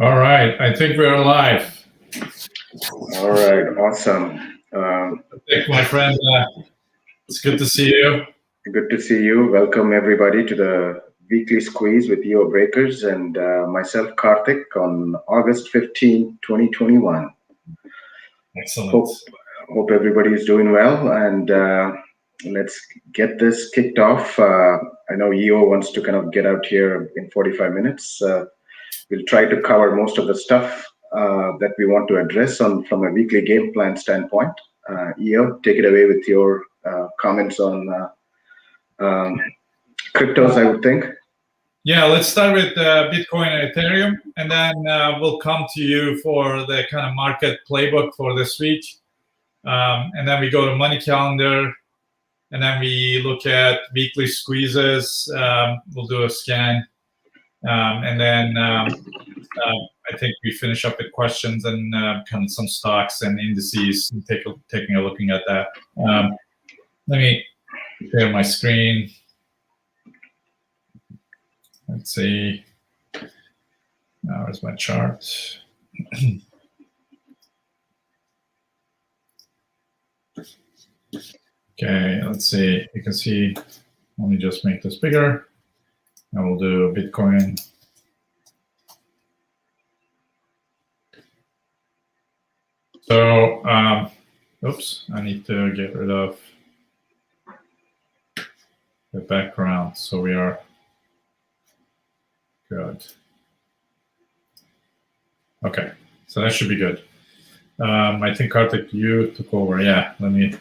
All right, I think we're live. All right, awesome. My friend, it's good to see you. Good to see you. Welcome everybody to the weekly squeeze with E.O.Breakers and myself, Karthik, on August 15, 2021. Excellent. Hope everybody is doing well, and let's get this kicked off. I know E.O. wants to kind of get out here in 45 minutes. We'll try to cover most of the stuff that we want to address from a weekly game plan standpoint. E.O., take it away with your comments on cryptos, I would think. Yeah, let's start with Bitcoin and Ethereum, and then we'll come to you for the kind of market playbook for this week. And then we go to money calendar, and then we look at weekly squeezes. We'll do a scan, and then I think we finish up with questions and kind of some stocks and indices, and taking a looking at that. Let me share my screen. Let's see. Now, where's my chart? Okay, let's see. You can see, let me just make this bigger. And we'll do Bitcoin. So, oops, I need to get rid of the background. So we are good. Okay, so that should be good. I think Karthik, you took over. Yeah, let me.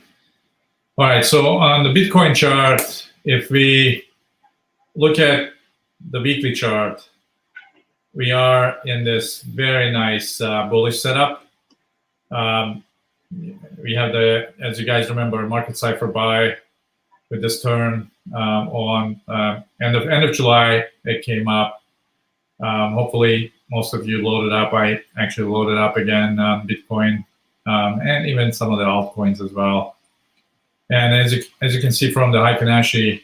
All right, so on the Bitcoin chart, if we look at the weekly chart, we are in this very nice bullish setup. We have the, as you guys remember, market cipher buy with this turn on end of July. It came up. Hopefully, most of you loaded up. I actually loaded up again Bitcoin and even some of the altcoins as well. And as you can see from the high Fibonacci,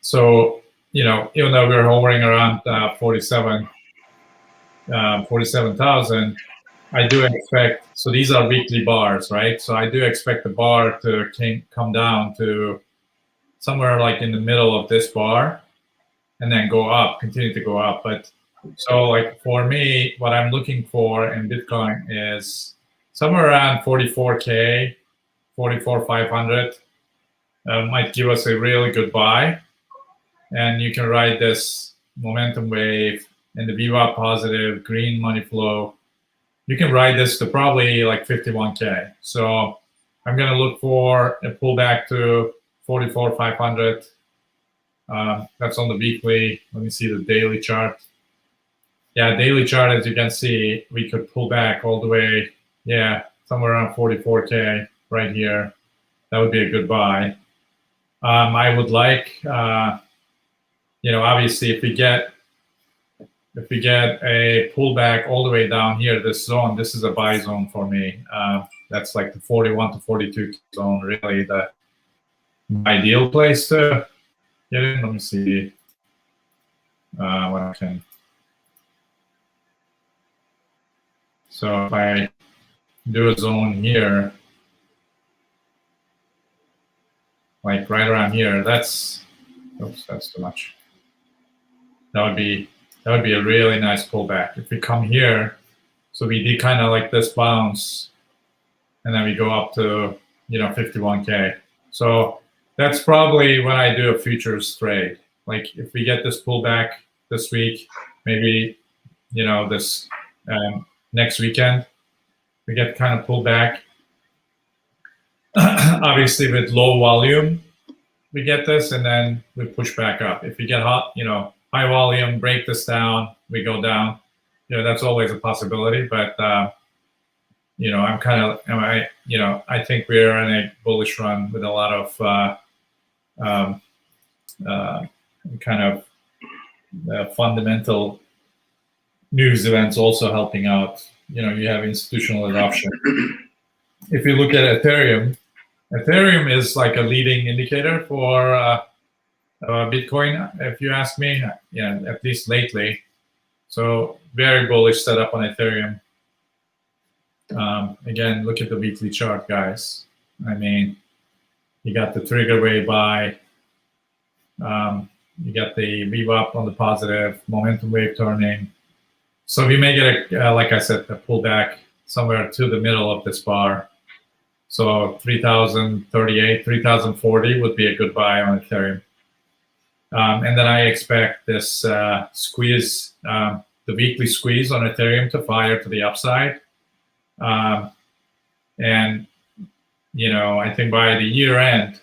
so even though we're hovering around 47,000, I do expect. So these are weekly bars, right? So I do expect the bar to come down to somewhere like in the middle of this bar, and then go up, continue to go up. But so like for me, what I'm looking for in Bitcoin is somewhere around 44K, 44,500 might give us a really good buy. And you can ride this momentum wave and the VWAP positive, green money flow. You can ride this to probably like 51K. So I'm going to look for a pullback to 44,500. That's on the weekly. Let me see the daily chart. Yeah, daily chart, as you can see, we could pull back all the way, somewhere around 44K right here. That would be a good buy. I would like, obviously, if we get a pullback all the way down here, this zone, this is a buy zone for me. That's like the 41 to 42 zone, really the ideal place to get in. Let me see what I can. So if I do a zone here, like right around here, that's too much. That would be a really nice pullback. If we come here, so we did kind of like this bounce, and then we go up to 51K. So that's probably when I do a futures trade. Like if we get this pullback this week, maybe this next weekend, we get kind of pulled back. Obviously, with low volume, we get this, and then we push back up. If we get hot, high volume, break this down, we go down. That's always a possibility. But I'm kind of, I think we're in a bullish run with a lot of kind of fundamental news events also helping out. You have institutional adoption. If you look at Ethereum is like a leading indicator for Bitcoin, if you ask me. At least lately. So very bullish setup on Ethereum. Again, look at the weekly chart, guys. I mean, you got the trigger wave buy. You got the VWAP on the positive, momentum wave turning. So we may get, like I said, a pullback somewhere to the middle of this bar. So 3,038, 3,040 would be a good buy on Ethereum. And then I expect this squeeze, the weekly squeeze on Ethereum to fire to the upside. And, you know, I think by the year end,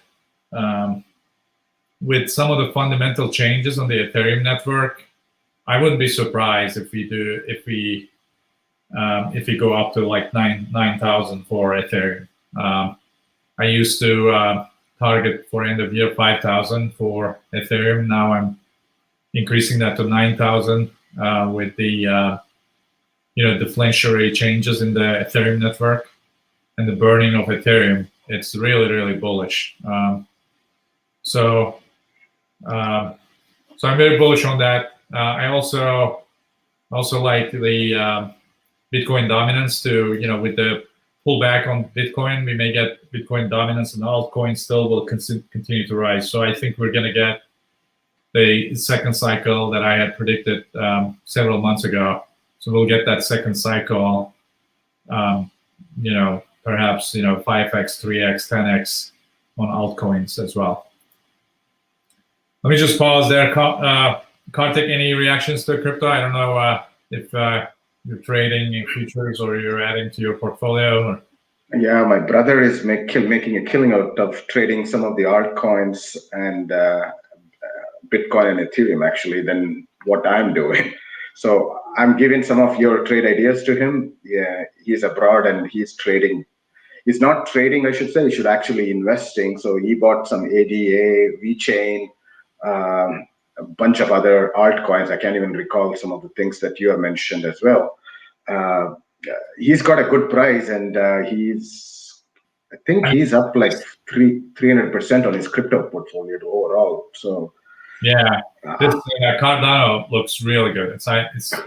with some of the fundamental changes on the Ethereum network, I wouldn't be surprised if we go up to like 9,000 for Ethereum. I used to target for end of year 5,000 for Ethereum. Now I'm increasing that to 9,000 with the deflationary changes in the Ethereum network and the burning of Ethereum. It's really, really bullish. So I'm very bullish on that. I also like the Bitcoin dominance to, with the pullback on Bitcoin, we may get Bitcoin dominance and altcoins still will continue to rise. So I think we're going to get the second cycle that I had predicted several months ago. So we'll get that second cycle, perhaps, 5x, 3x, 10x on altcoins as well. Let me just pause there. Karthik, any reactions to crypto? I don't know if you're trading in futures or you're adding to your portfolio. Or... Yeah, my brother is making a killing out of trading some of the altcoins and Bitcoin and Ethereum, actually, than what I'm doing. So I'm giving some of your trade ideas to him. Yeah, he's abroad and he's trading. He's not trading, I should say. He should actually investing. So he bought some ADA, VeChain, a bunch of other altcoins. I can't even recall some of the things that you have mentioned as well. He's got a good price, and I think he's up like 300% on his crypto portfolio overall. So yeah, this Cardano looks really good. It's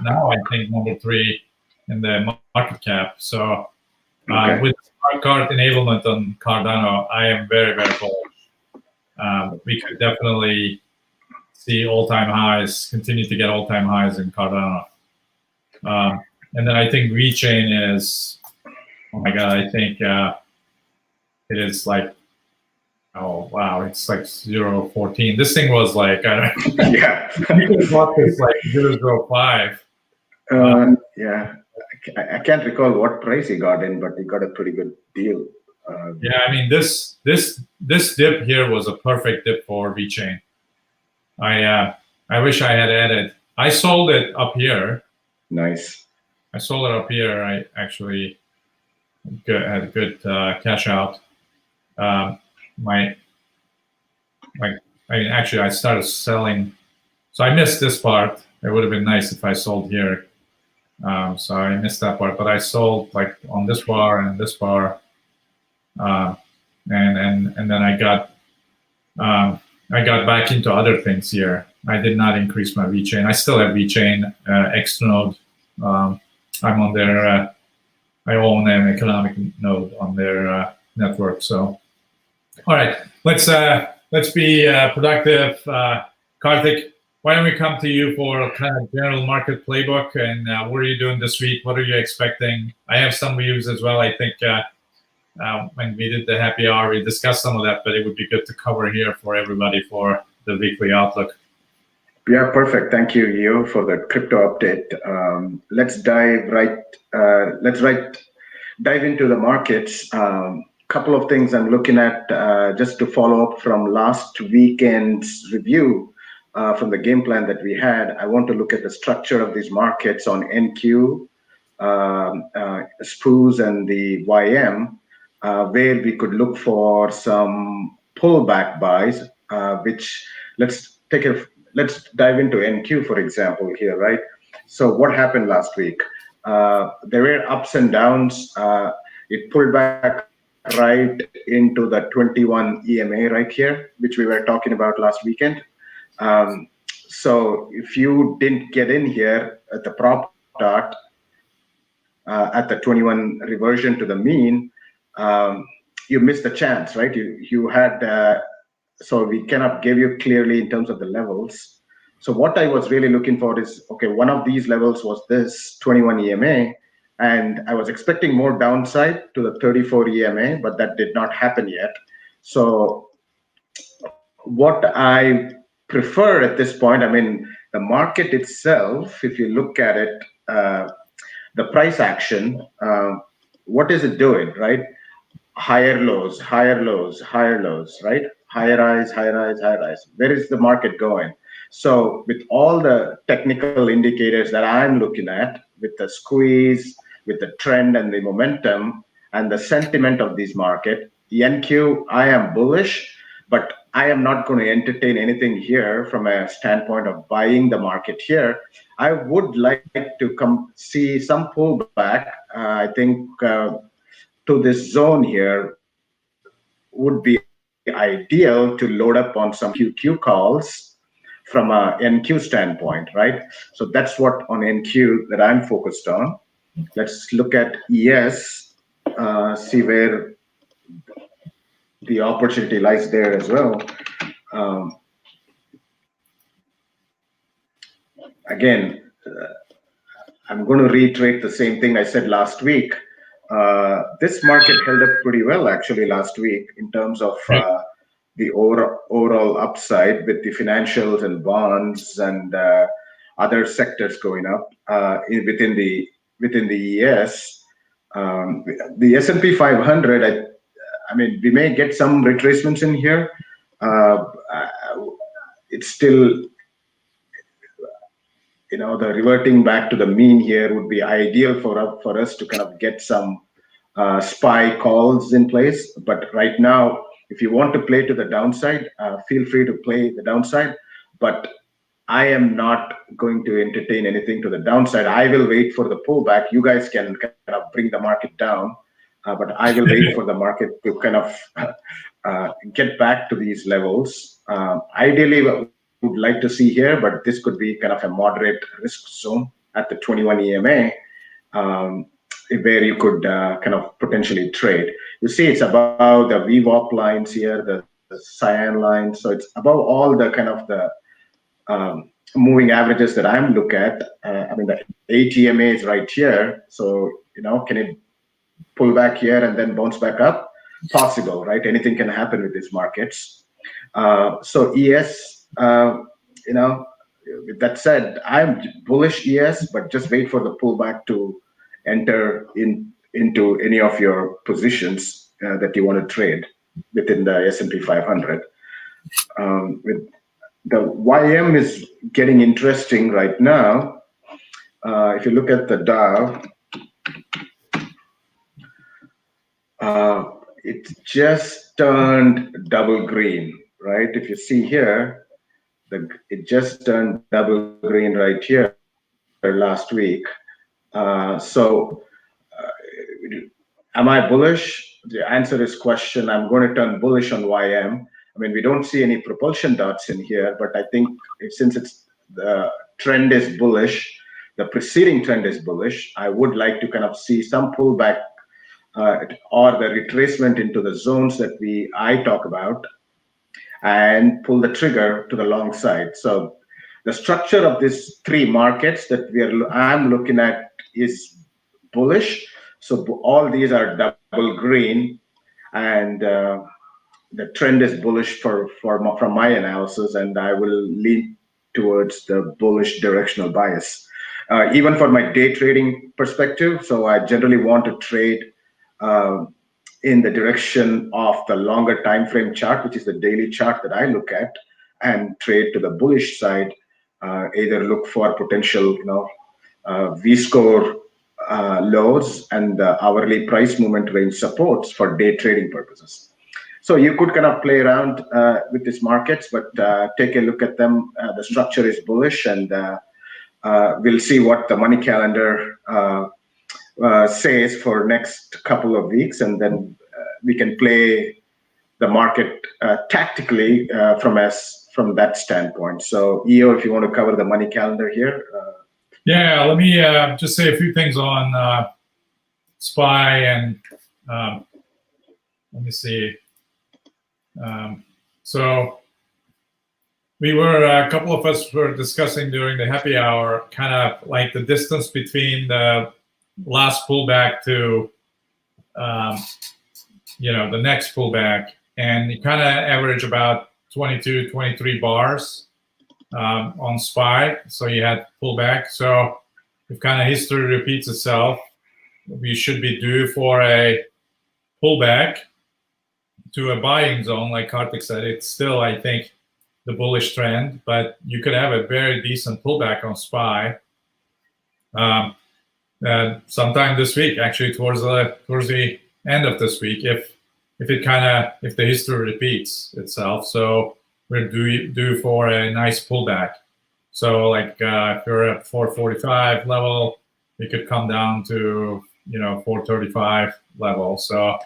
now I think number 3 in the market cap. So with smart card enablement on Cardano, I am very, very bullish. We could definitely see all-time highs, continue to get all-time highs in Cardano. And then I think VeChain is, oh my God, I think it is like, oh wow, it's like 0.14. This thing was like, I don't know. Yeah. You could have bought this like 0.05. Yeah, I can't recall what price he got in, but he got a pretty good deal. Yeah, I mean, this dip here was a perfect dip for VeChain. I wish I had added. I sold it up here. Nice. I sold it up here. I actually had a good cash out. I started selling. So I missed this part. It would have been nice if I sold here. So I missed that part. But I sold like on this bar and this bar, and then I got back into other things here. I did not increase my VeChain. I still have VeChain Xnode. I'm on their. I own an economic node on their network. So, all right, let's be productive. Karthik, why don't we come to you for kind of general market playbook and what are you doing this week? What are you expecting? I have some views as well. I think when we did the happy hour, we discussed some of that, but it would be good to cover here for everybody for the weekly outlook. Yeah, perfect. Thank you, E.O., for the crypto update. Let's dive into the markets. Couple of things I'm looking at just to follow up from last weekend's review from the game plan that we had. I want to look at the structure of these markets on NQ, SPOOs, and the YM, where we could look for some pullback buys. Let's dive into NQ, for example, here, right? So what happened last week? There were ups and downs. It pulled back right into the 21 EMA right here, which we were talking about last weekend. So if you didn't get in here at the prop start, at the 21 reversion to the mean, you missed the chance, right? You had, so we cannot give you clearly in terms of the levels. So what I was really looking for is, okay, one of these levels was this 21 EMA, and I was expecting more downside to the 34 EMA, but that did not happen yet. So what I prefer at this point, I mean, the market itself, if you look at it, the price action, what is it doing, right? Higher lows, higher lows, higher lows, right? Higher highs, higher highs, higher highs. Where is the market going? So with all the technical indicators that I'm looking at, with the squeeze, with the trend and the momentum and the sentiment of this market, the NQ, I am bullish, but I am not going to entertain anything here from a standpoint of buying the market here. I would like to come see some pullback. I think to this zone here would be ideal to load up on some QQ calls from a NQ standpoint, right? So that's what on NQ that I'm focused on. Let's look at ES, see where the opportunity lies there as well. Again, I'm going to reiterate the same thing I said last week. This market held up pretty well actually last week in terms of the overall upside with the financials and bonds and other sectors going up within the ES. The S&P 500, I mean, we may get some retracements in here. It's still, the reverting back to the mean here would be ideal for us to kind of get some SPY calls in place. But right now, if you want to play to the downside, feel free to play the downside. But I am not going to entertain anything to the downside. I will wait for the pullback. You guys can kind of bring the market down, but I will wait for the market to kind of get back to these levels. Ideally, would like to see here, but this could be kind of a moderate risk zone at the 21 EMA, where you could kind of potentially trade. You see, it's above the VWAP lines here, the cyan line. So it's above all the kind of the moving averages that I'm looking at. I mean, the 8 EMA is right here. So, can it pull back here and then bounce back up? Possible, right? Anything can happen with these markets. So ES, with that said, I'm bullish ES, but just wait for the pullback to enter into any of your positions that you want to trade within the S&P 500. With the YM is getting interesting right now. If you look at the Dow, it just turned double green, right? If you see here, it just turned double green right here last week. So am I bullish? The answer is question. I'm going to turn bullish on YM. I mean, we don't see any propulsion dots in here, but I think since the trend is bullish, the preceding trend is bullish, I would like to kind of see some pullback or the retracement into the zones that I talk about, and pull the trigger to the long side. So the structure of these three markets that I'm looking at is bullish. So all these are double green, and the trend is bullish from my analysis, and I will lean towards the bullish directional bias. Even for my day trading perspective, so I generally want to trade in the direction of the longer time frame chart, which is the daily chart that I look at, and trade to the bullish side. Either look for potential, V-score lows and the hourly price movement range supports for day trading purposes. So you could kind of play around with these markets, but take a look at them. The structure is bullish, and we'll see what the money calendar says for next couple of weeks, and then we can play the market tactically from from that standpoint. So EO, if you want to cover the money calendar here. Yeah, let me just say a few things on SPY and let me see. So we were, a couple of us were discussing during the happy hour, kind of like the distance between the last pullback to, the next pullback. And you kind of average about 22, 23 bars on SPY. So you had pullback. So if kind of history repeats itself, we should be due for a pullback to a buying zone. Like Karthik said, it's still, I think, the bullish trend, but you could have a very decent pullback on SPY sometime this week, actually towards the end of this week, if the history repeats itself. So we're due for a nice pullback. So like if you're at 445 level, it could come down to 435 level. So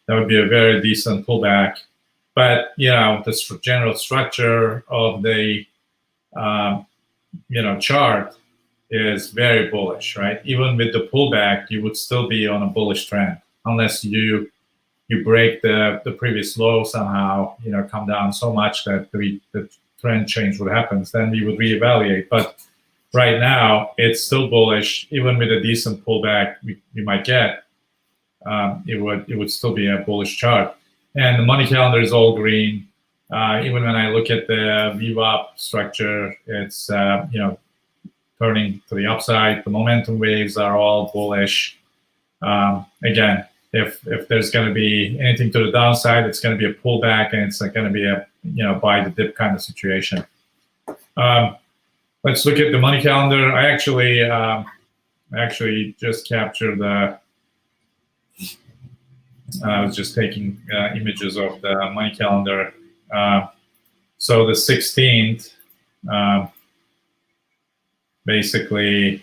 that would be a very decent pullback. But the general structure of the chart is very bullish, right? Even with the pullback, you would still be on a bullish trend unless you break the previous low somehow, come down so much that the trend change would happen. Then we would reevaluate. But right now, it's still bullish. Even with a decent pullback we might get, it would still be a bullish chart. And the money calendar is all green. Even when I look at the VWAP structure, it's turning to the upside. The momentum waves are all bullish. Again, if there's going to be anything to the downside, it's going to be a pullback, and it's going to be a buy the dip kind of situation. Let's look at the money calendar. I actually just captured the. I was just taking images of the money calendar. So the 16th, basically,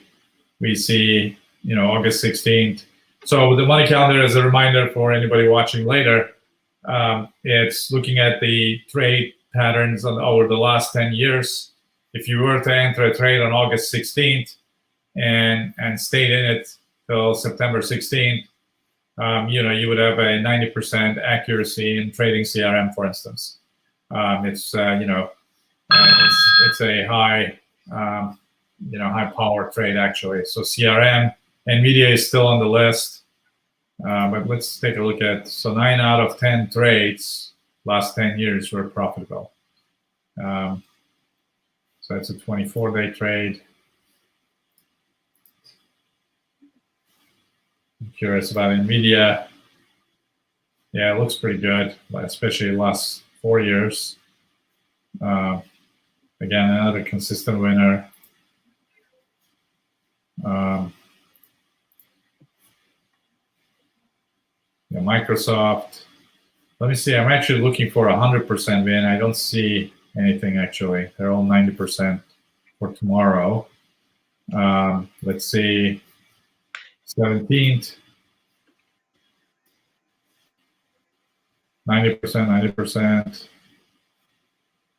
we see, August 16th. So the money calendar, as a reminder for anybody watching later, it's looking at the trade patterns over the last 10 years. If you were to enter a trade on August 16th and stayed in it till September 16th, you would have a 90% accuracy in trading CRM, for instance. It's a high, high power trade actually. So CRM, NVIDIA is still on the list, but let's take a look at, so 9 out of 10 trades last 10 years were profitable. So it's a 24-day trade. I'm curious about NVIDIA. Yeah, it looks pretty good, especially last 4 years. Again, another consistent winner. Microsoft. Let me see. I'm actually looking for 100% win. I don't see anything actually. They're all 90% for tomorrow. Let's see. 17th. 90%.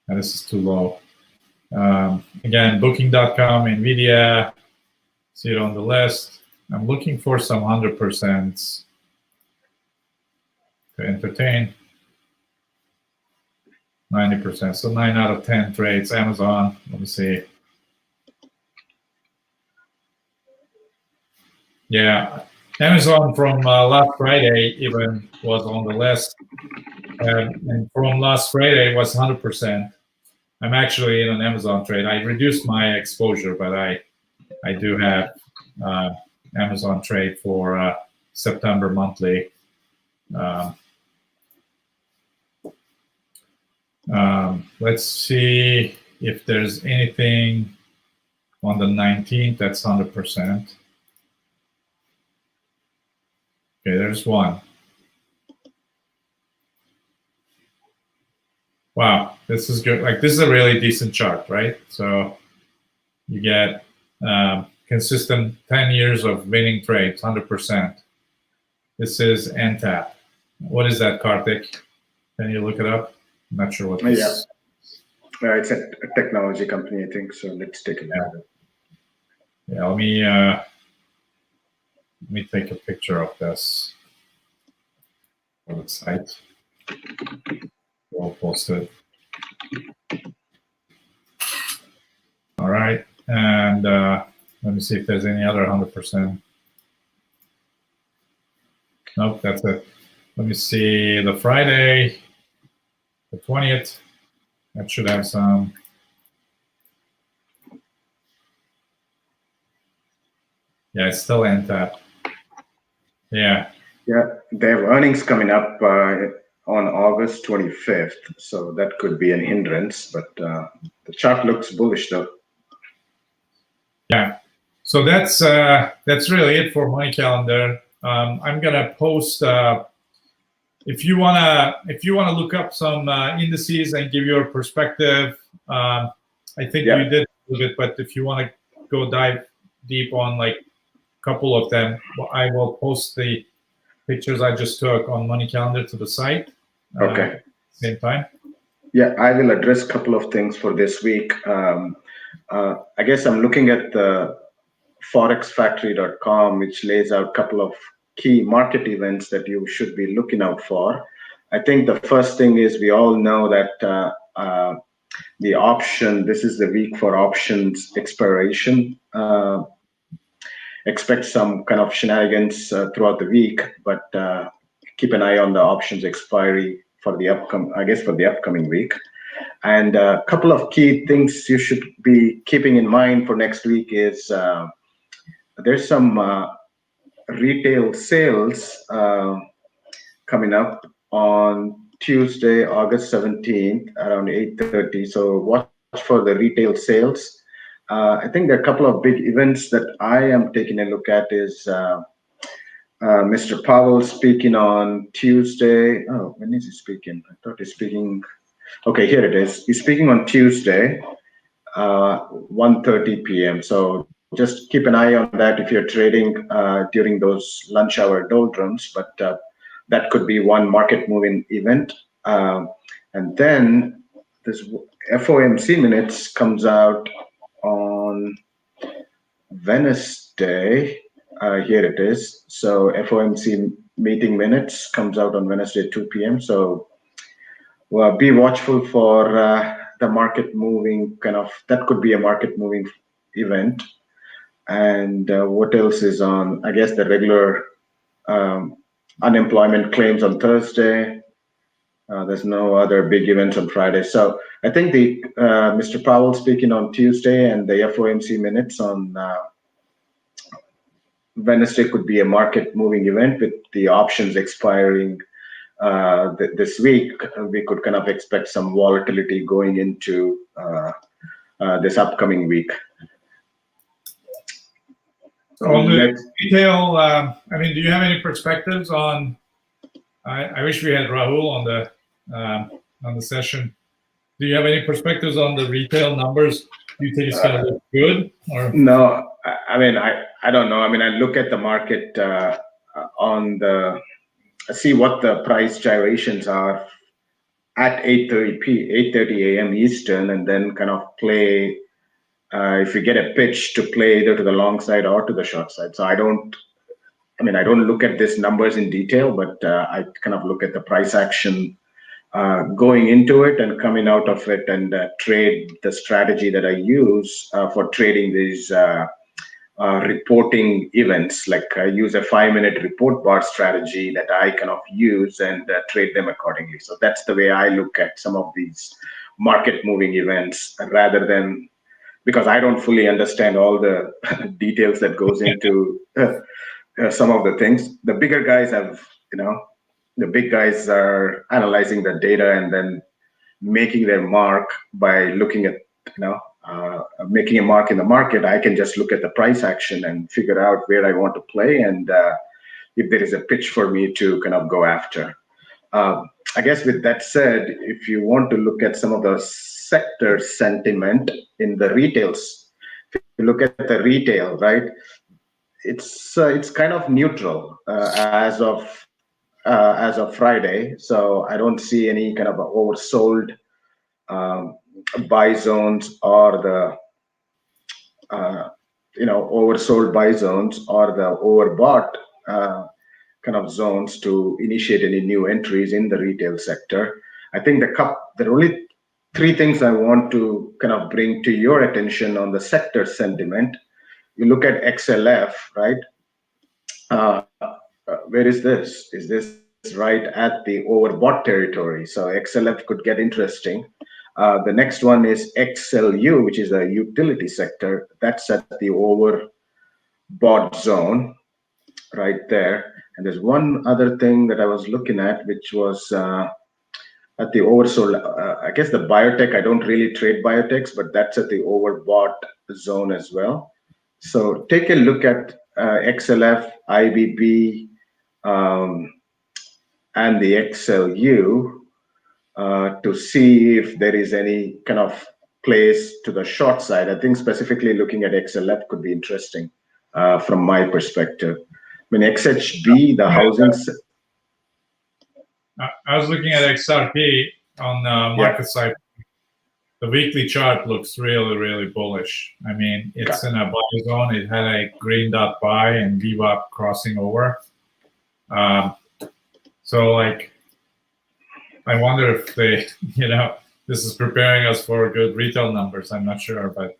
And this is too low. Again, booking.com, NVIDIA. See it on the list. I'm looking for some 100% to entertain. 90%. So 9 out of 10 trades. Amazon. Let me see. Yeah, Amazon from last Friday even was on the list. And from last Friday was 100%. I'm actually in an Amazon trade. I reduced my exposure, but I do have Amazon trade for September monthly. Let's see if there's anything on the 19th that's 100%. Okay, there's one. Wow, this is good. Like, this is a really decent chart, right? So you get consistent 10 years of winning trades, 100%. This is NTAP. What is that, Karthik? Can you look it up? I'm not sure what this is. It's a technology company, I think. So let's take a look at it. Yeah, let me take a picture of this for the site. We'll post it. All right, and let me see if there's any other 100%. Nope, that's it. Let me see the Friday, the 20th. That should have some. Yeah, it's still NTAP. Yeah. Yeah, they have earnings coming up on August 25th, so that could be an hindrance. But the chart looks bullish, though. Yeah. So that's really it for Money Calendar. I'm gonna post. If you wanna look up some indices and give your perspective, I think you did a little bit. But if you want to go dive deep on like a couple of them, I will post the pictures I just took on Money Calendar to the site. Okay. Same time. Yeah, I will address a couple of things for this week. I guess I'm looking at the forexfactory.com, which lays out a couple of key market events that you should be looking out for. I think the first thing is we all know that the option, this is the week for options expiration. Expect some kind of shenanigans throughout the week, but keep an eye on the options expiry for the upcoming week. And a couple of key things you should be keeping in mind for next week is there's some retail sales coming up on Tuesday, August 17th, around 8:30. So watch for the retail sales. I think there are a couple of big events that I am taking a look at is Mr. Powell speaking on Tuesday. Oh, when is he speaking? I thought he's speaking. Okay, here it is. He's speaking on Tuesday, 1:30 p.m. So just keep an eye on that if you're trading during those lunch hour doldrums. But that could be one market moving event. And then this FOMC minutes comes out on Wednesday. Here it is. So FOMC meeting minutes comes out on Wednesday, 2 p.m. So be watchful for the market moving that could be a market moving event. And what else is on? I guess the regular unemployment claims on Thursday. There's no other big events on Friday. So I think the Mr. Powell speaking on Tuesday and the FOMC minutes on Wednesday could be a market moving event with the options expiring this week. We could kind of expect some volatility going into this upcoming week. On the retail, I mean, do you have any perspectives on? I wish we had Rahul on the session. Do you have any perspectives on the retail numbers? Do you think it's going to look good? Or? No, I mean, I don't know. I mean, I look at the market see what the price gyrations are at 8:30 a.m. Eastern, and then kind of play. If you get a pitch to play either to the long side or to the short side. So I don't look at these numbers in detail, but I kind of look at the price action going into it and coming out of it, and trade the strategy that I use for trading these reporting events. Like I use a 5-minute report bar strategy that I kind of use and trade them accordingly. So that's the way I look at some of these market moving events, rather than, because I don't fully understand all the details that goes into some of the things. The bigger guys have, the big guys are analyzing the data and then making their mark by looking at, making a mark in the market. I can just look at the price action and figure out where I want to play, and if there is a pitch for me to kind of go after. I guess with that said, if you want to look at some of the sector sentiment in the retails, if you look at the retail, right, it's kind of neutral as of Friday. So I don't see any kind of oversold buy zones or the oversold buy zones or the overbought kind of zones to initiate any new entries in the retail sector. I think there are only three things I want to kind of bring to your attention on the sector sentiment. You look at XLF, right? Where is this? Is this right at the overbought territory? So XLF could get interesting. The next one is XLU, which is a utility sector. That's at the overbought zone right there. And there's one other thing that I was looking at, which was at the oversold. I guess the biotech, I don't really trade biotechs, but that's at the overbought zone as well. So take a look at XLF, IBB, and the XLU to see if there is any kind of place to the short side. I think specifically looking at XLF could be interesting from my perspective. I mean, XHB, the housing. I was looking at XRP on the market side. The weekly chart looks really, really bullish. I mean, it's in a buy zone. It had a green dot buy and VWAP crossing over. So, like, I wonder if they, this is preparing us for good retail numbers. I'm not sure, but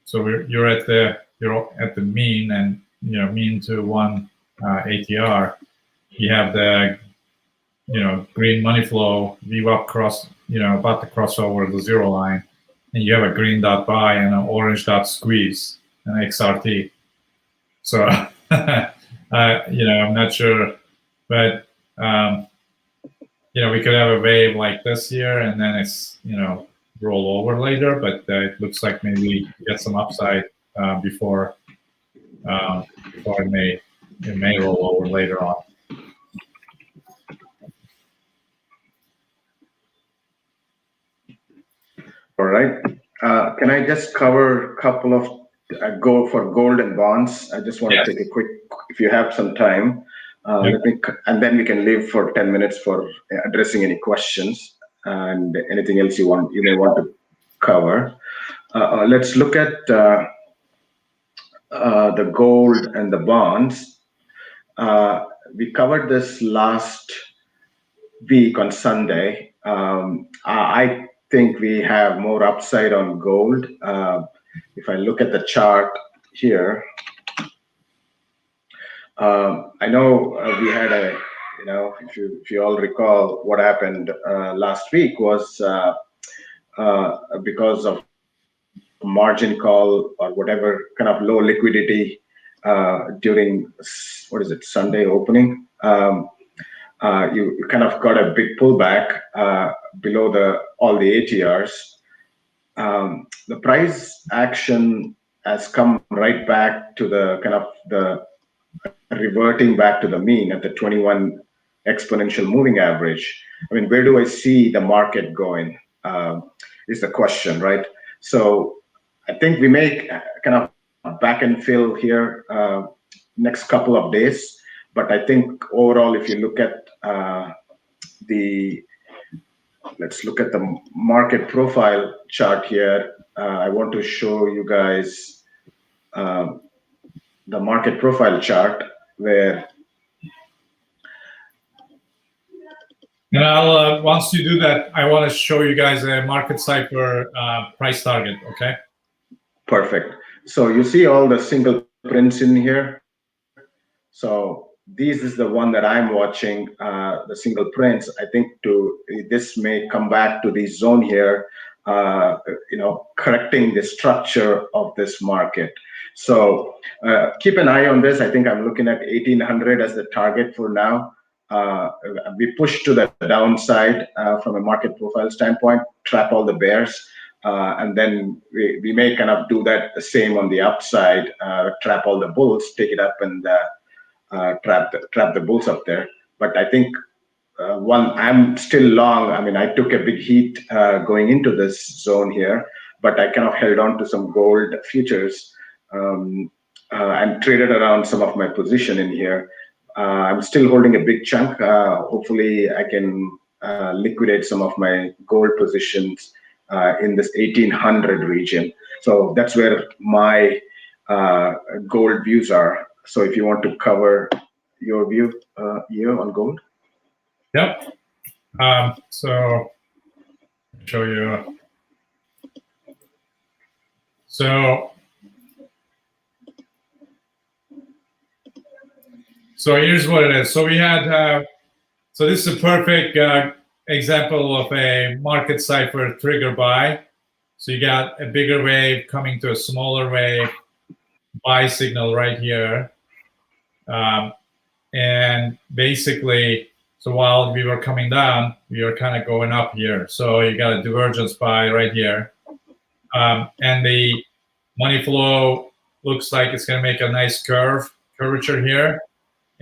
so you're at the mean, and mean to one ATR. You have the green money flow, VWAP cross, about to cross over the zero line, and you have a green dot buy and an orange dot squeeze, an XRT. So, I'm not sure, but we could have a wave like this here, and then it's roll over later. But it looks like maybe get some upside before it may roll over later on. All right. Can I just cover a couple of go for gold and bonds? I just want to take a quick, if you have some time, and then we can leave for 10 minutes for addressing any questions and anything else you may want to cover. Let's look at the gold and the bonds. We covered this last week on Sunday. I think we have more upside on gold. If I look at the chart here, I know we had if you all recall what happened last week was because of margin call or whatever kind of low liquidity during, Sunday opening. You kind of got a big pullback below all the ATRs. The price action has come right back to the kind of the reverting back to the mean at the 21 exponential moving average. I mean, where do I see the market going is the question, right? So I think we may kind of back and fill here next couple of days. But I think overall, if you look at let's look at the market profile chart here. I want to show you guys the market profile chart where. And I'll once you do that, I want to show you guys a market cipher price target. Okay. Perfect. So you see all the single prints in here. So this is the one that I'm watching, the single prints. I think this may come back to the zone here, correcting the structure of this market. So keep an eye on this. I think I'm looking at 1800 as the target for now. We push to the downside from a market profile standpoint, trap all the bears, and then we may kind of do that the same on the upside, trap all the bulls, take it up and trap the bulls up there. But I think I'm still long. I mean, I took a big heat going into this zone here, but I kind of held on to some gold futures and traded around some of my position in here. I'm still holding a big chunk. Hopefully I can liquidate some of my gold positions in this 1800 region. So that's where my gold views are. So if you want to cover your view here on gold. Yep. So show you. So here's what it is. So we had. So this is a perfect example of a market cipher trigger buy. So you got a bigger wave coming to a smaller wave, buy signal right here. And basically, so while we were coming down, we were kind of going up here. So you got a divergence buy right here. And the money flow looks like it's going to make a nice curvature here.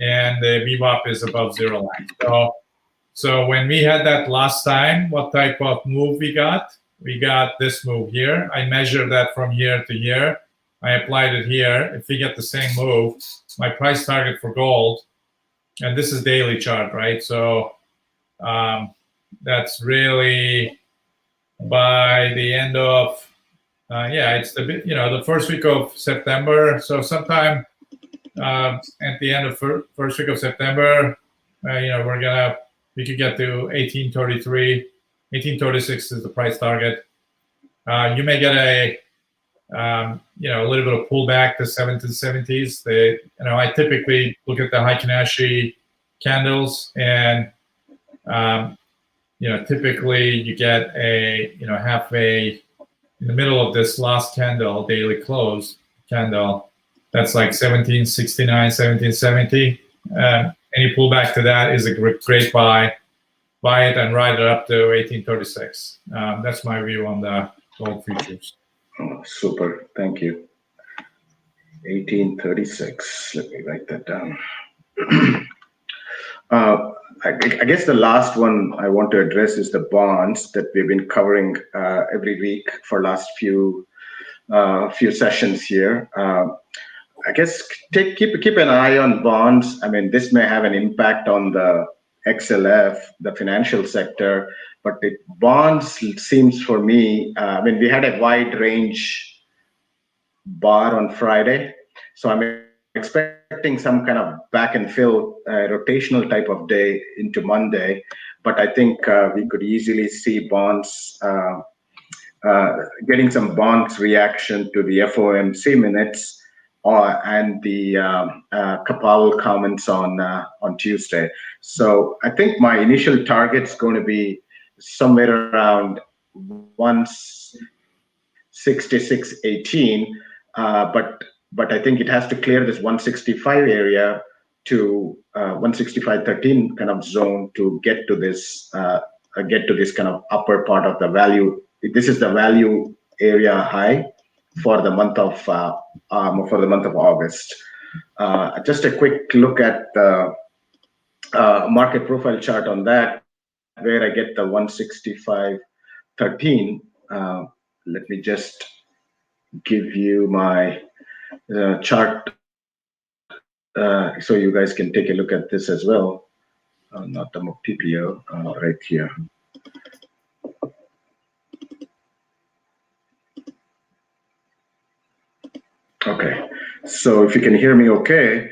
And the VWAP is above 0 line. So when we had that last time, what type of move we got? We got this move here. I measured that from here to here. I applied it here. If we get the same move, my price target for gold, and this is daily chart, right? So that's really by the end of, it's the first week of September. So sometime at the end of first week of September, we could get to 1833, 1836 is the price target. You may get a little bit of pullback to 1770s. I typically look at the Heikin-Ashi candles, and typically you get a halfway in the middle of this last candle, daily close candle. That's like 1769, 1770. Any pullback to that is a great buy. Buy it and ride it up to 1836. That's my view on the gold futures. Oh, super, thank you. 1836. Let me write that down. I guess the last one I want to address is the bonds that we've been covering every week for last few sessions here. I guess keep an eye on bonds. I mean, this may have an impact on the XLF, the financial sector, but the bonds seems for me, we had a wide range bar on Friday. So I'm expecting some kind of back and fill rotational type of day into Monday, but I think we could easily see bonds getting some bonds reaction to the FOMC minutes and the Kapal comments on Tuesday. So I think my initial target is going to be somewhere around 166.18, but I think it has to clear this 165 area to 165.13 kind of zone to get to this kind of upper part of the value. This is the value area high for the month of August. Just a quick look at the market profile chart on that, where I get the 165.13. Let me just give you my chart so you guys can take a look at this as well. Not the PPO, right here. Okay, so if you can hear me okay,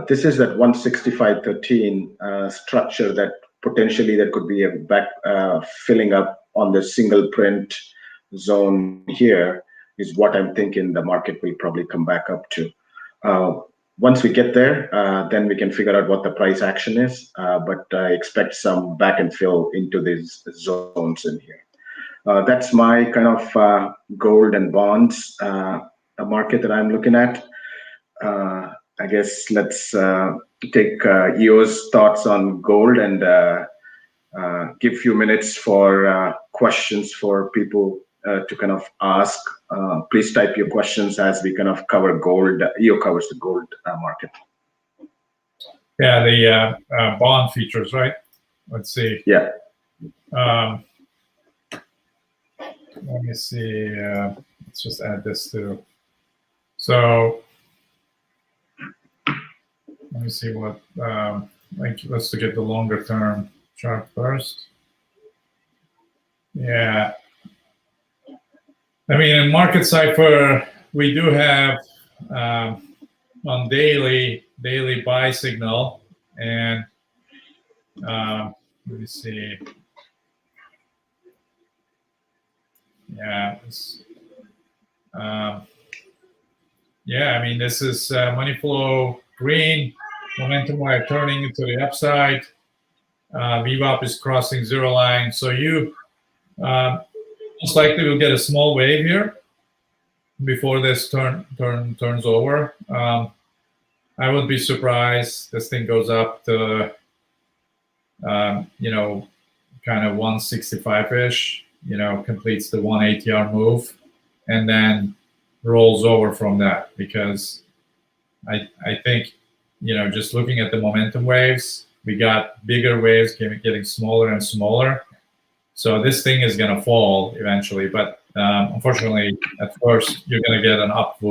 this is that 165.13 structure that potentially there could be a back filling up on the single print zone here is what I'm thinking the market will probably come back up to. Once we get there, then we can figure out what the price action is, but I expect some back and fill into these zones in here. That's my kind of gold and bonds market that I'm looking at. I guess let's take EO's thoughts on gold and give a few minutes for questions for people to kind of ask. Please type your questions as we kind of cover gold. EO covers the gold market. Yeah, the bond features, right? Let's see. Yeah. Let me see. Let's just add this to. So let me see what. Let's look at the longer term chart first. Yeah. I mean, in Market Cipher, we do have on daily buy signal, and let me see. Yeah. Yeah, I mean, this is money flow green, momentum wire turning into the upside. VWAP is crossing zero line. So you most likely will get a small wave here before this turns over. I would be surprised this thing goes up to, kind of 165-ish, completes the 1 ATR move, and then rolls over from that, because I think, just looking at the momentum waves, we got bigger waves getting smaller and smaller. So this thing is going to fall eventually, but unfortunately, at first, you're going to get an up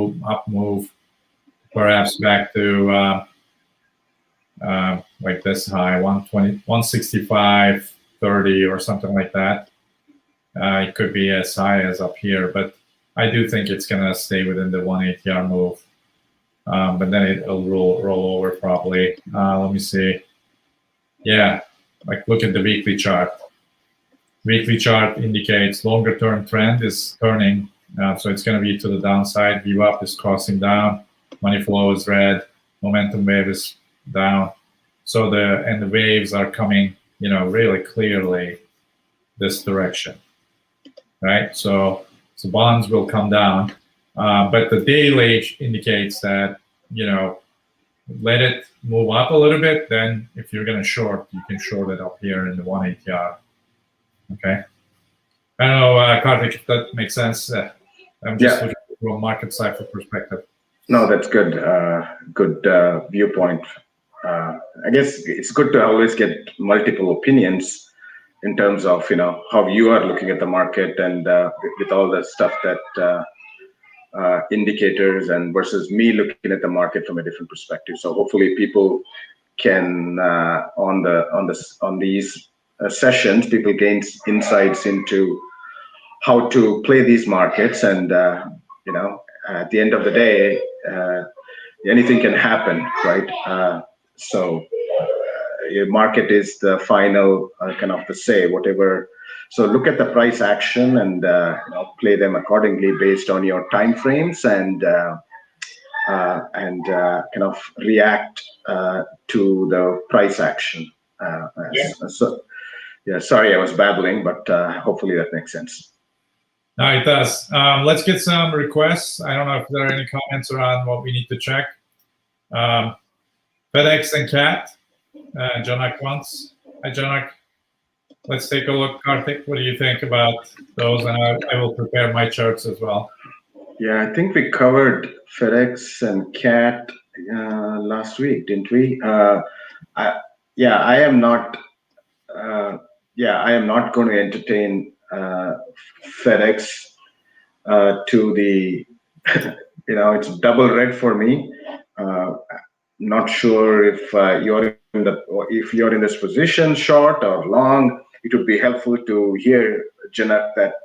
move, perhaps back to like this high, 120, 165.30 or something like that. It could be as high as up here, but I do think it's going to stay within the 1 ATR move. But then it'll roll over probably. Let me see. Yeah, like look at the weekly chart. Weekly chart indicates longer term trend is turning, so it's going to be to the downside. VWAP is crossing down, money flow is red, momentum wave is down. So the waves are coming, really clearly this direction, right? So bonds will come down, but the daily indicates that, let it move up a little bit. Then if you're going to short, you can short it up here in the 1 ATR. Okay. I don't know, Karthik, if that makes sense. I'm just looking from a Market Cipher perspective. No, that's good. Good viewpoint. I guess it's good to always get multiple opinions in terms of how you are looking at the market, and with all the stuff that indicators and versus me looking at the market from a different perspective. So hopefully people can on these sessions, people gain insights into how to play these markets, and at the end of the day, anything can happen, right? So your market is the final kind of the say, whatever. So look at the price action and play them accordingly based on your time frames, and kind of react to the price action. So yeah, sorry I was babbling, but hopefully that makes sense. No, it does. Let's get some requests. I don't know if there are any comments around what we need to check. FedEx and CAT. Janak wants. Hi, Janak. Let's take a look. Karthik, what do you think about those? And I will prepare my charts as well. Yeah, I think we covered FedEx and CAT last week, didn't we? I am not. I am not going to entertain FedEx to the. It's double red for me. Not sure if you're in this position, short or long. It would be helpful to hear, Janak, that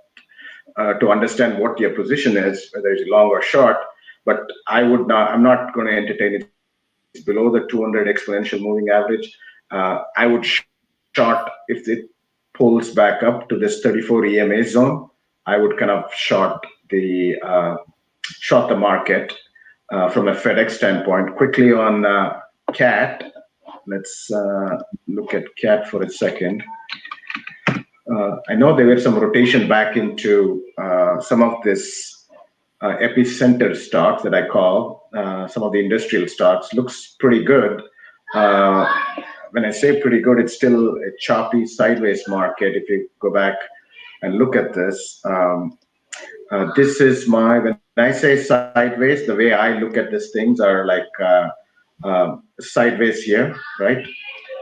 to understand what your position is, whether it's long or short. But I'm not going to entertain it. It's below the 200 exponential moving average. I would short if it pulls back up to this 34 EMA zone. I would kind of short the market from a FedEx standpoint. Quickly on CAT, let's look at CAT for a second. I know there was some rotation back into some of this epicenter stocks that I call, some of the industrial stocks. Looks pretty good. When I say pretty good, it's still a choppy sideways market. If you go back and look at this, this is when I say sideways, the way I look at these things are like sideways here, right?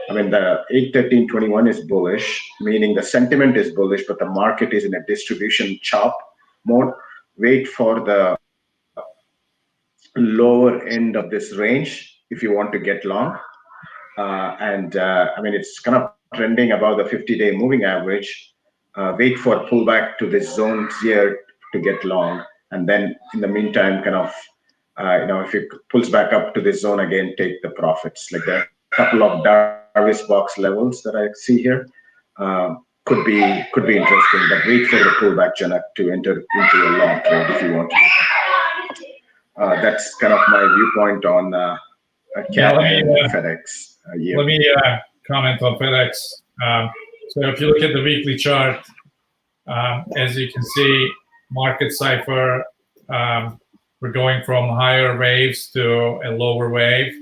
I mean, the 813.21 is bullish, meaning the sentiment is bullish, but the market is in a distribution chop mode. Wait for the lower end of this range if you want to get long. I mean, it's kind of trending above the 50-day moving average. wait for a pullback to this zone here to get long, and then in the meantime, kind of, if it pulls back up to this zone again, take the profits. Like there are a couple of Darvish box levels that I see here. Could be interesting, but wait for the pullback, Janak, to enter into a long trade if you want to. That's kind of my viewpoint on CAT and FedEx. Let me comment on FedEx. So if you look at the weekly chart, as you can see, market cipher, we're going from higher waves to a lower wave.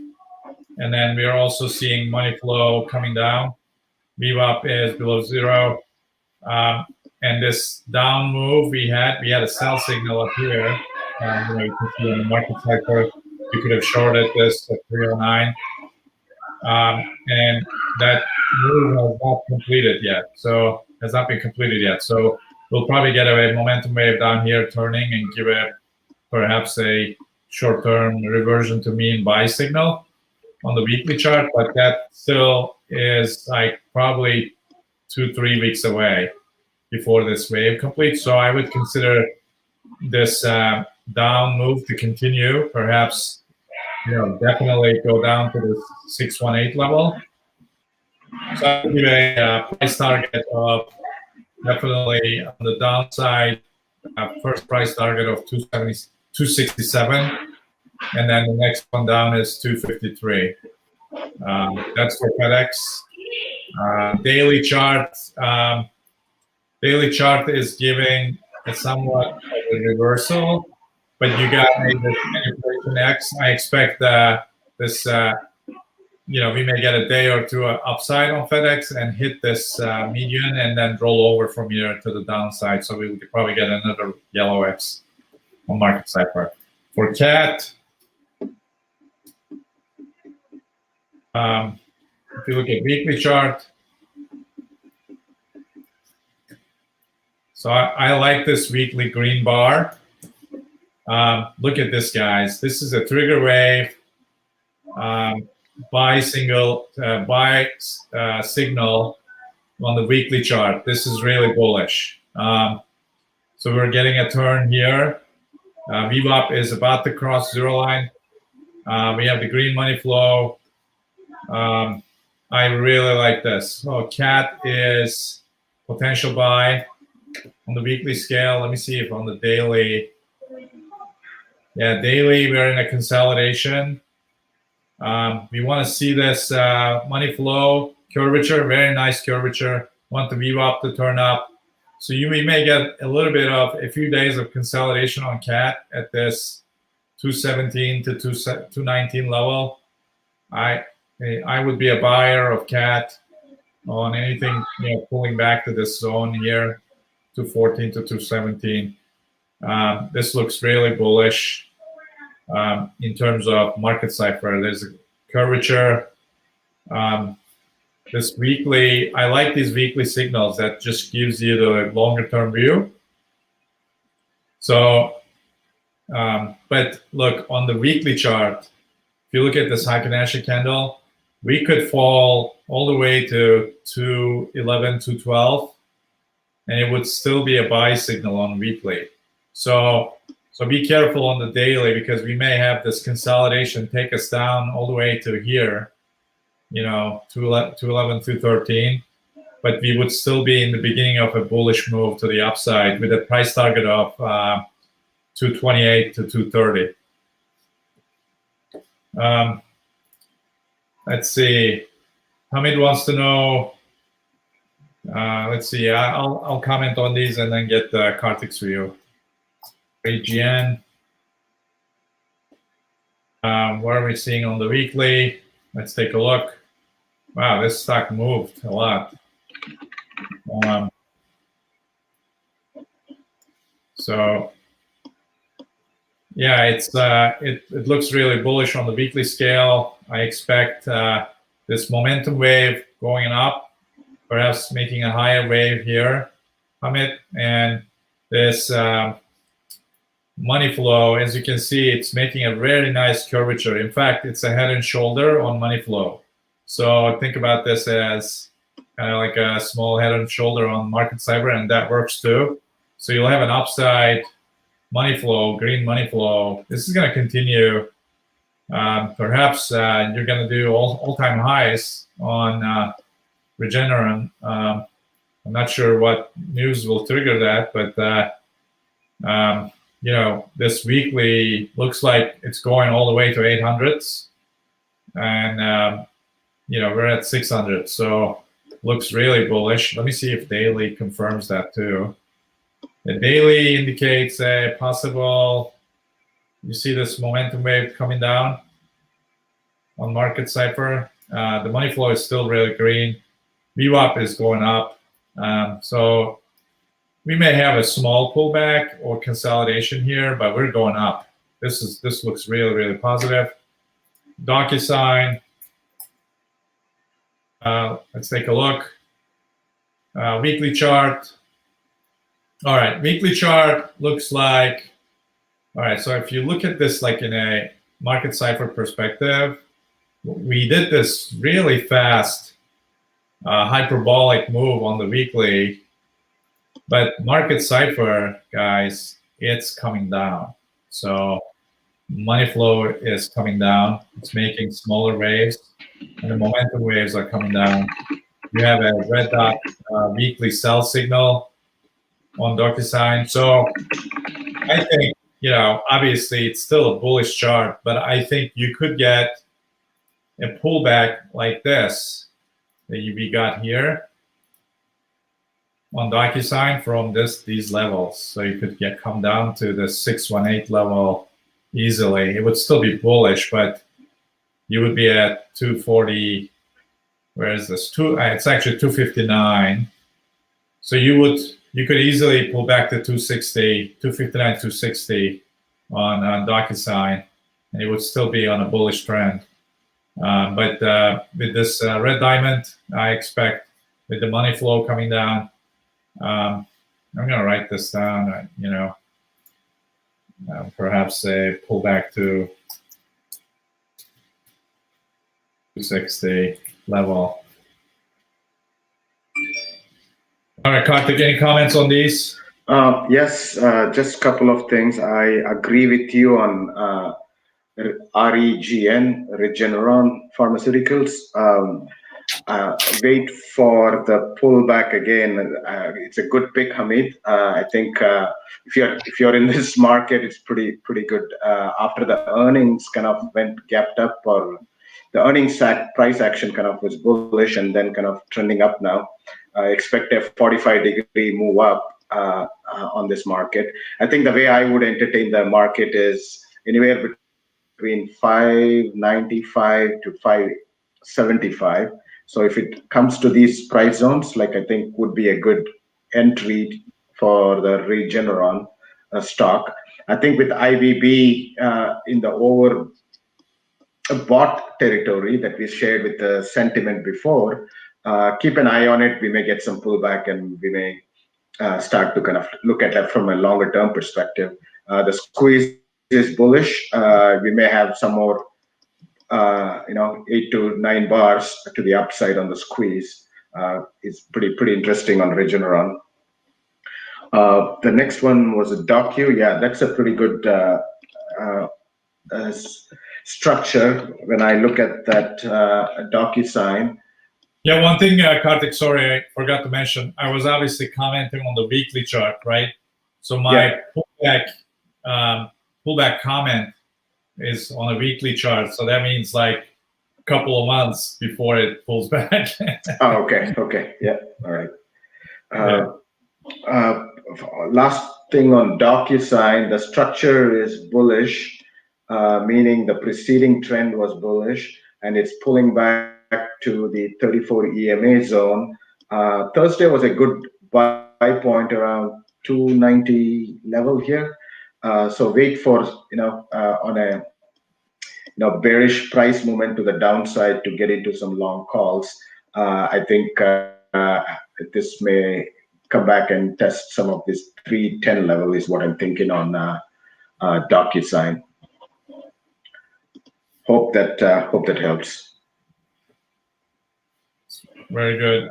And then we're also seeing money flow coming down. VWAP is below zero. And this down move we had a sell signal up here. You can see in the market cipher, you could have shorted this at 309. And that move has not completed yet. So has not been completed yet. So we'll probably get a momentum wave down here turning and give it perhaps a short-term reversion to mean buy signal on the weekly chart, but that still is like probably 2-3 weeks away before this wave completes. So I would consider this down move to continue, perhaps definitely go down to the 618 level. So I would give a price target of definitely on the downside, first price target of 267, and then the next one down is 253. That's for FedEx. Daily chart. Daily chart is giving a somewhat of a reversal, but you got this manipulation X. I expect this. We may get a day or two upside on FedEx and hit this median and then roll over from here to the downside. So we will probably get another yellow X on market cipher. For CAT, if you look at weekly chart, so I like this weekly green bar. Look at this, guys. This is a trigger wave. Buy signal on the weekly chart. This is really bullish. So we're getting a turn here. VWAP is about to cross zero line. We have the green money flow. I really like this. So CAT is potential buy on the weekly scale. Let me see if on the daily. Yeah, daily we're in a consolidation. We want to see this money flow curvature, very nice curvature. Want the VWAP to turn up. So we may get a little bit of a few days of consolidation on CAT at this 217 to 219 level. I would be a buyer of CAT on anything pulling back to this zone here, 214 to 217. This looks really bullish in terms of market cipher. There's a curvature. This weekly, I like these weekly signals that just gives you the longer term view. So, but look on the weekly chart, if you look at this Fibonacci candle, we could fall all the way to 211, 212, and it would still be a buy signal on weekly. So be careful on the daily because we may have this consolidation take us down all the way to here, 211, 213, but we would still be in the beginning of a bullish move to the upside with a price target of 228 to 230. Let's see. Hamid wants to know. Let's see. I'll comment on these and then get Karthik's view. AGN. What are we seeing on the weekly? Let's take a look. Wow, this stock moved a lot. So yeah, it looks really bullish on the weekly scale. I expect this momentum wave going up, perhaps making a higher wave here, Hamid, and this money flow, as you can see, it's making a very nice curvature. In fact, it's a head and shoulder on money flow. So think about this as kind of like a small head and shoulder on market cipher, and that works too. So you'll have an upside money flow, green money flow. This is going to continue. Perhaps you're going to do all-time highs on Regeneron. I'm not sure what news will trigger that, but this weekly looks like it's going all the way to 800s, and we're at 600, so looks really bullish. Let me see if daily confirms that too. The daily indicates a possible. You see this momentum wave coming down on market cipher. The money flow is still really green. VWAP is going up. So we may have a small pullback or consolidation here, but we're going up. This looks really, really positive. DocuSign. Let's take a look. Weekly chart. All right, weekly chart looks like. All right, so if you look at this like in a market cipher perspective, we did this really fast hyperbolic move on the weekly, but market cipher, guys, it's coming down. So money flow is coming down. It's making smaller waves, and the momentum waves are coming down. You have a red dot weekly sell signal on DocuSign. So I think, obviously it's still a bullish chart, but I think you could get a pullback like this that we got here on DocuSign from these levels. So you could come down to the 618 level easily. It would still be bullish, but you would be at 240. Where is this? It's actually 259. So you could easily pull back to 260, 259, 260 on DocuSign, and it would still be on a bullish trend. But with this red diamond, I expect with the money flow coming down, I'm going to write this down, perhaps a pullback to 260 level. All right, Karthik, any comments on these? Yes, just a couple of things. I agree with you on Regeneron Pharmaceuticals. Wait for the pullback again. It's a good pick, Hamid. I think if you're in this market, it's pretty good. After the earnings kind of went gapped up, or the earnings price action kind of was bullish and then kind of trending up now. I expect a 45-degree move up on this market. I think the way I would entertain the market is anywhere between 595 to 575. So if it comes to these price zones, like I think would be a good entry for the Regeneron stock. I think with IBB in the overbought territory that we shared with the sentiment before, keep an eye on it. We may get some pullback, and we may start to kind of look at that from a longer term perspective. The squeeze is bullish. We may have some more 8 to 9 bars to the upside on the squeeze. It's pretty interesting on Regeneron. The next one was a Docu. Yeah, that's a pretty good structure. When I look at that DocuSign. Yeah, one thing, Karthik, sorry, I forgot to mention. I was obviously commenting on the weekly chart, right? So my pullback comment is on a weekly chart. So that means like a couple of months before it pulls back. Oh, okay. Yeah, all right. Last thing on DocuSign, the structure is bullish, meaning the preceding trend was bullish, and it's pulling back to the 34 EMA zone. Thursday was a good buy point around 290 level here. So wait for on a bearish price movement to the downside to get into some long calls. I think this may come back and test some of this 310 level is what I'm thinking on DocuSign. Hope that helps. Very good.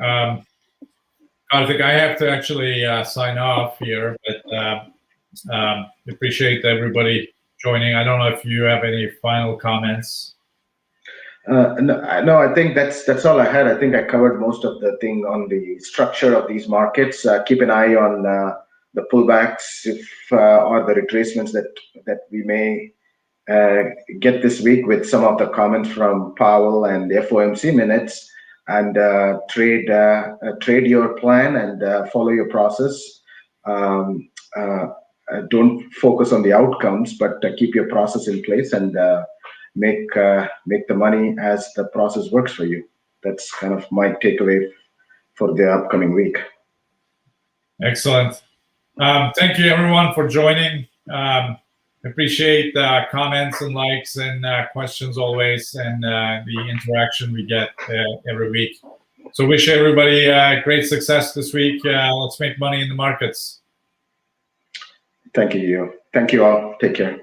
Karthik, I have to actually sign off here, but appreciate everybody joining. I don't know if you have any final comments. No, I think that's all I had. I think I covered most of the thing on the structure of these markets. Keep an eye on the pullbacks or the retracements that we may get this week with some of the comments from Powell and the FOMC minutes, and trade your plan and follow your process. Don't focus on the outcomes, but keep your process in place and make the money as the process works for you. That's kind of my takeaway for the upcoming week. Excellent. Thank you everyone for joining. Appreciate comments and likes and questions always, and the interaction we get every week. So wish everybody great success this week. Let's make money in the markets. Thank you. Thank you all. Take care.